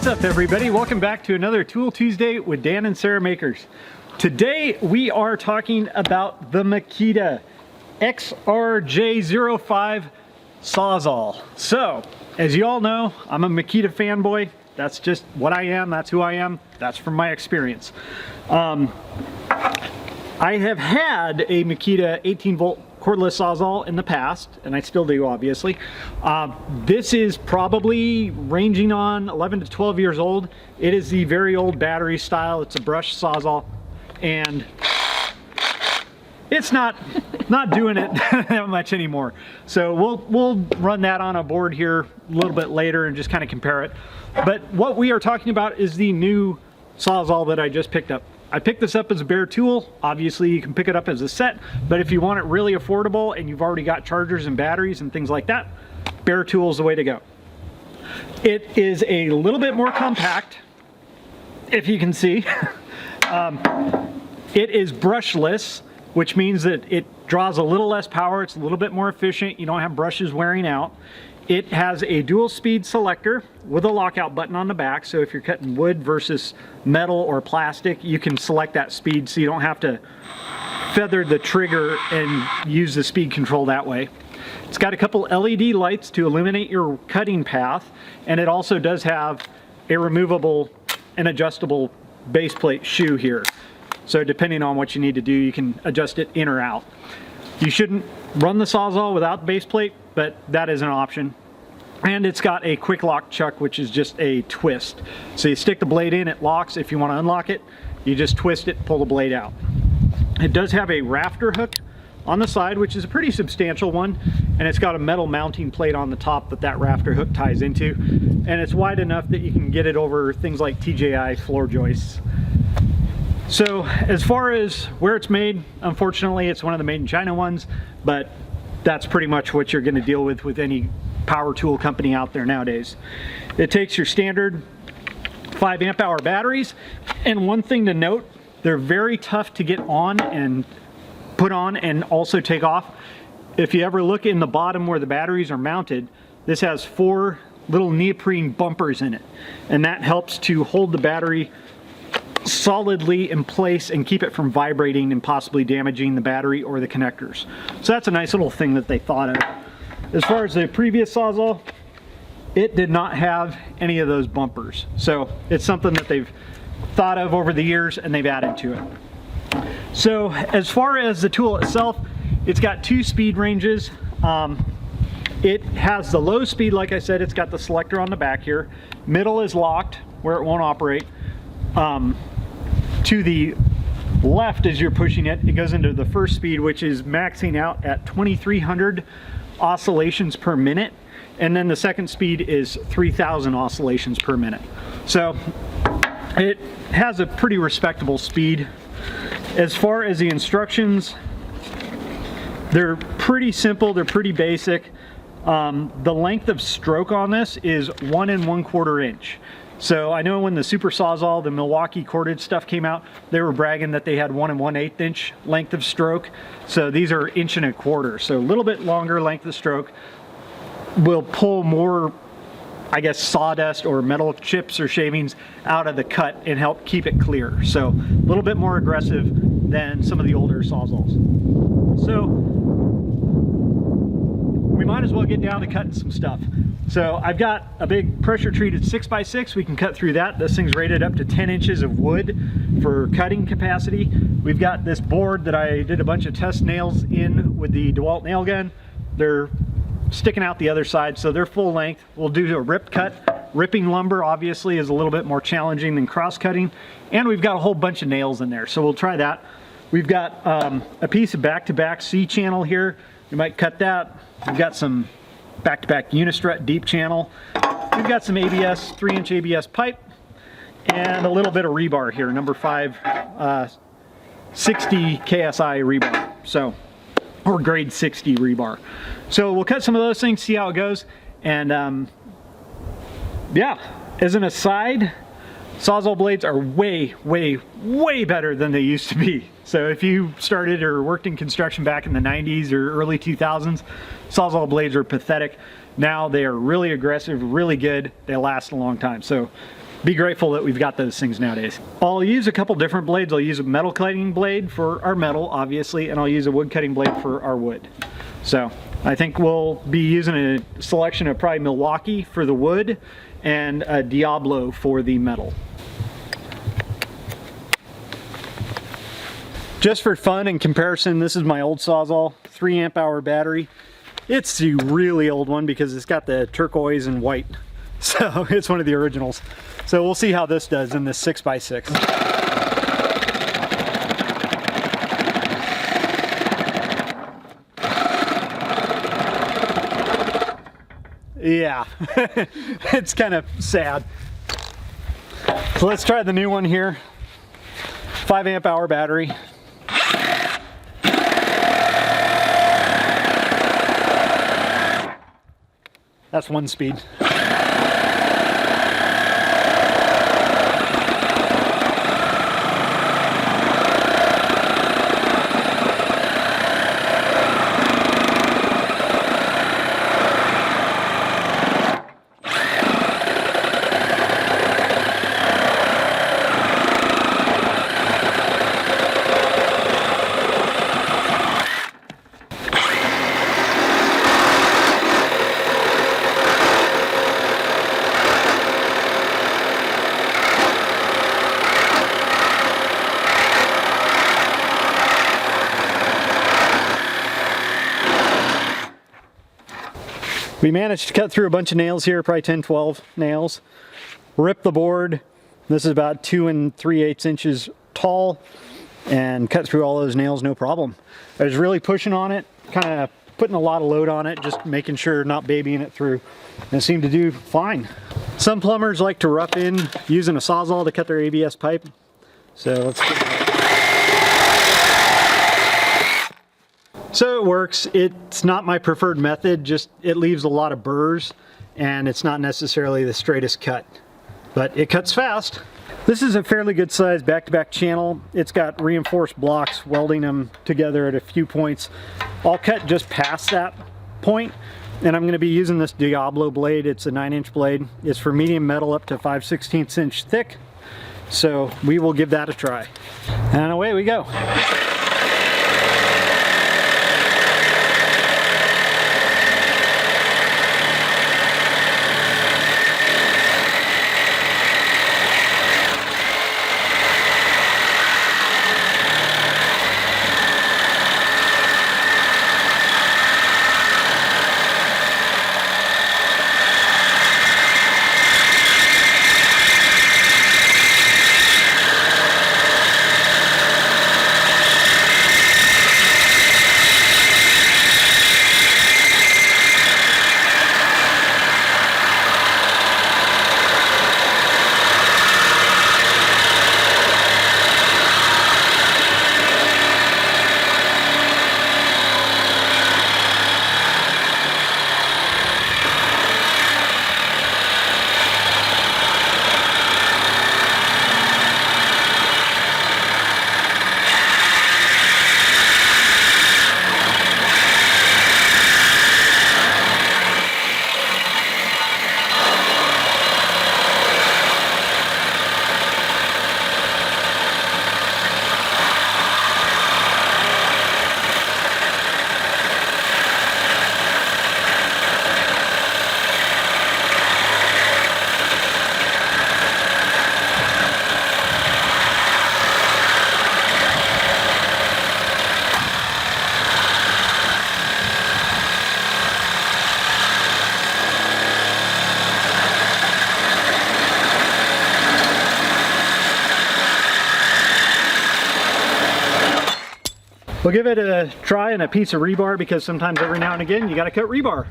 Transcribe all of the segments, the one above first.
What's up, everybody? Welcome back to another Tool Tuesday with Dan and Sarah Makers. Today we are talking about the Makita XRJ05 Sawzall. So, as you all know, I'm a Makita fanboy. That's just what I am. That's who I am. That's from my experience. I have had a Makita 18-volt cordless Sawzall in the past, and I still do, obviously. This is probably ranging on 11 to 12 years old. It is the very old battery style. It's a brush Sawzall, and it's not doing it that much anymore. So we'll run that on a board here a little bit later and just kind of compare it. But what we are talking about is the new Sawzall that I just picked up. I picked this up as a bare tool. Obviously you can pick it up as a set, but if you want it really affordable and you've already got chargers and batteries and things like that, bare tool is the way to go. It is a little bit more compact, if you can see. It is brushless, which means that it draws a little less power. It's a little bit more efficient. You don't have brushes wearing out. It has a dual speed selector with a lockout button on the back. So if you're cutting wood versus metal or plastic, you can select that speed so you don't have to feather the trigger and use the speed control that way. It's got a couple LED lights to illuminate your cutting path, and it also does have a removable and adjustable base plate shoe here. So depending on what you need to do, you can adjust it in or out. You shouldn't run the Sawzall without the base plate, but that is an option. And it's got a quick lock chuck, which is just a twist. So you stick the blade in, it locks. If you want to unlock it, you just twist it, pull the blade out. It does have a rafter hook on the side, which is a pretty substantial one, and it's got a metal mounting plate on the top that rafter hook ties into, and it's wide enough that you can get it over things like TJI floor joists. So as far as where it's made, unfortunately it's one of the made in China ones, but that's pretty much what you're going to deal with any power tool company out there nowadays. It takes your standard 5 amp hour batteries, and one thing to note, they're very tough to get on and put on and also take off. If you ever look in the bottom where the batteries are mounted, this has 4 little neoprene bumpers in it, and that helps to hold the battery solidly in place and keep it from vibrating and possibly damaging the battery or the connectors. So that's a nice little thing that they thought of. As far as the previous Sawzall, it did not have any of those bumpers. So it's something that they've thought of over the years and they've added to it. So as far as the tool itself, it's got 2 speed ranges. It has the low speed, like I said, it's got the selector on the back here. Middle is locked where it won't operate. To the left as you're pushing it, it goes into the first speed, which is maxing out at 2,300 oscillations per minute, and then the second speed is 3,000 oscillations per minute. So it has a pretty respectable speed. As far as the instructions, they're pretty simple, they're pretty basic. The length of stroke on this is 1 1/4 inch. So I know when the Super Sawzall, the Milwaukee corded stuff came out, they were bragging that they had 1 1/8 inch length of stroke. So these are 1 1/4 inch. So a little bit longer length of stroke will pull more, I guess, sawdust or metal chips or shavings out of the cut and help keep it clear. So a little bit more aggressive than some of the older Sawzalls. So we might as well get down to cutting some stuff. So I've got a big pressure treated 6x6. We can cut through that. This thing's rated up to 10 inches of wood for cutting capacity. We've got this board that I did a bunch of test nails in with the DeWalt nail gun. They're sticking out the other side, so they're full length. We'll do a rip cut. Ripping lumber obviously is a little bit more challenging than cross cutting, and we've got a whole bunch of nails in there, so we'll try that. We've got a piece of back-to-back C channel here. You might cut that. We've got some back-to-back unistrut deep channel. We've got some ABS, 3-inch ABS pipe, and a little bit of rebar here, number 5, 60 KSI rebar, so, or grade 60 rebar. So we'll cut some of those things, see how it goes, and yeah, as an aside, Sawzall blades are way, way, way better than they used to be. So if you started or worked in construction back in the 90s or early 2000s, Sawzall blades are pathetic. Now they are really aggressive, really good. They last a long time. So be grateful that we've got those things nowadays. I'll use a couple different blades. I'll use a metal cutting blade for our metal, obviously, and I'll use a wood cutting blade for our wood. So I think we'll be using a selection of probably Milwaukee for the wood and a Diablo for the metal. Just for fun and comparison, this is my old Sawzall, 3 amp hour battery. It's the really old one because it's got the turquoise and white. So it's one of the originals. So we'll see how this does in this 6x6. Yeah, it's kind of sad. So let's try the new one here. 5 amp hour battery. That's 1 speed. We managed to cut through a bunch of nails here, probably 10, 12 nails. Rip the board. This is about 2 3/8 inches tall, and cut through all those nails no problem. I was really pushing on it, kind of putting a lot of load on it, just making sure not babying it through, and it seemed to do fine. Some plumbers like to rough in using a Sawzall to cut their ABS pipe. So let's get that. So it works. It's not my preferred method, just it leaves a lot of burrs and it's not necessarily the straightest cut, but it cuts fast. This is a fairly good sized back-to-back channel. It's got reinforced blocks, welding them together at a few points. I'll cut just past that point, and I'm going to be using this Diablo blade. It's a 9-inch blade. It's for medium metal up to 5/16 inch thick. So we will give that a try. And away we go. We'll give it a try in a piece of rebar because sometimes every now and again you got to cut rebar.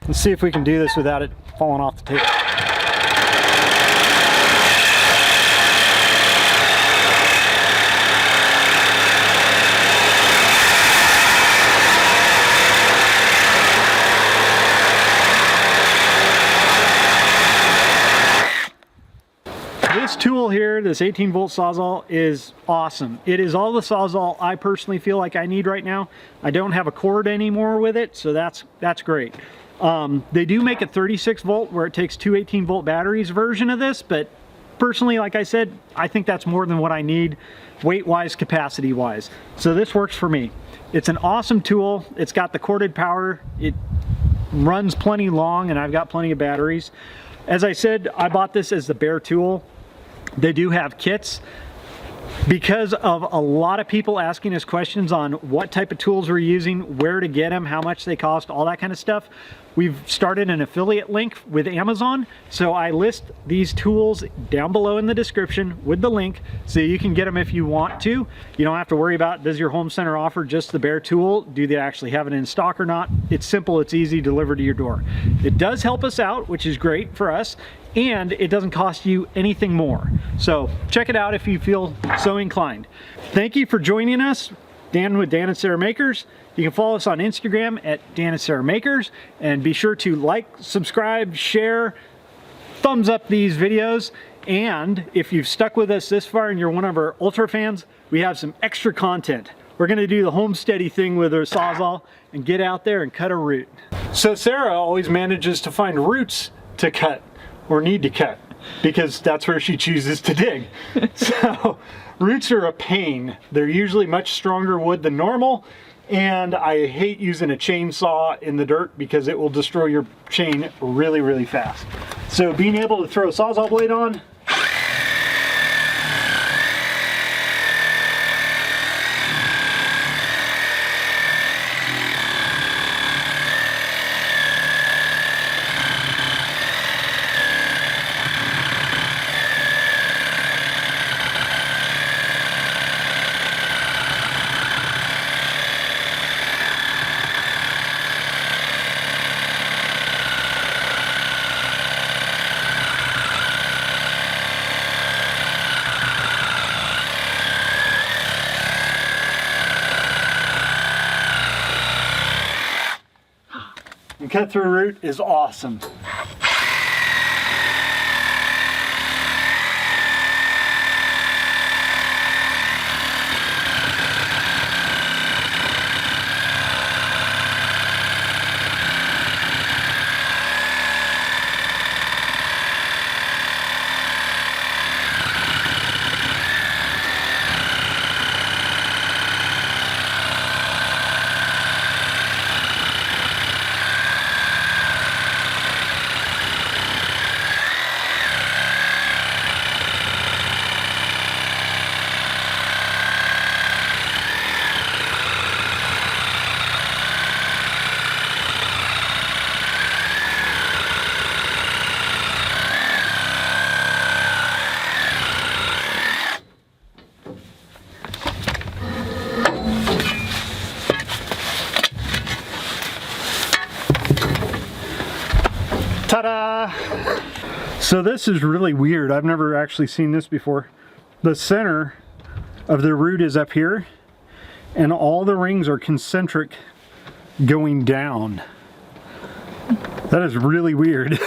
Let's see if we can do this without it falling off the table. This tool here, this 18-volt Sawzall, is awesome. It is all the Sawzall I personally feel like I need right now. I don't have a cord anymore with it, so that's great. They do make a 36-volt where it takes two 18-volt batteries version of this, but personally, like I said, I think that's more than what I need, weight-wise, capacity-wise. So this works for me. It's an awesome tool. It's got the corded power. It runs plenty long, and I've got plenty of batteries. As I said, I bought this as the bare tool. They do have kits. Because of a lot of people asking us questions on what type of tools we're using, where to get them, how much they cost, all that kind of stuff, we've started an affiliate link with Amazon. So I list these tools down below in the description with the link, so you can get them if you want to. You don't have to worry about, does your home center offer just the bare tool? Do they actually have it in stock or not? It's simple, it's easy, delivered to your door. It does help us out, which is great for us, and it doesn't cost you anything more. So check it out if you feel so inclined. Thank you for joining us, Dan with Dan and Sarah Makers. You can follow us on Instagram at Dan and Sarah Makers, and be sure to like, subscribe, share, thumbs up these videos. And if you've stuck with us this far and you're one of our ultra fans, we have some extra content. We're gonna do the homesteady thing with our Sawzall and get out there and cut a root. So Sarah always manages to find roots to cut, or need to cut, because that's where she chooses to dig. So roots are a pain. They're usually much stronger wood than normal, and I hate using a chainsaw in the dirt because it will destroy your chain really, really fast. So being able to throw a Sawzall blade on, and cut through root is awesome. Ta-da! So this is really weird. I've never actually seen this before. The center of the root is up here, and all the rings are concentric going down. That is really weird.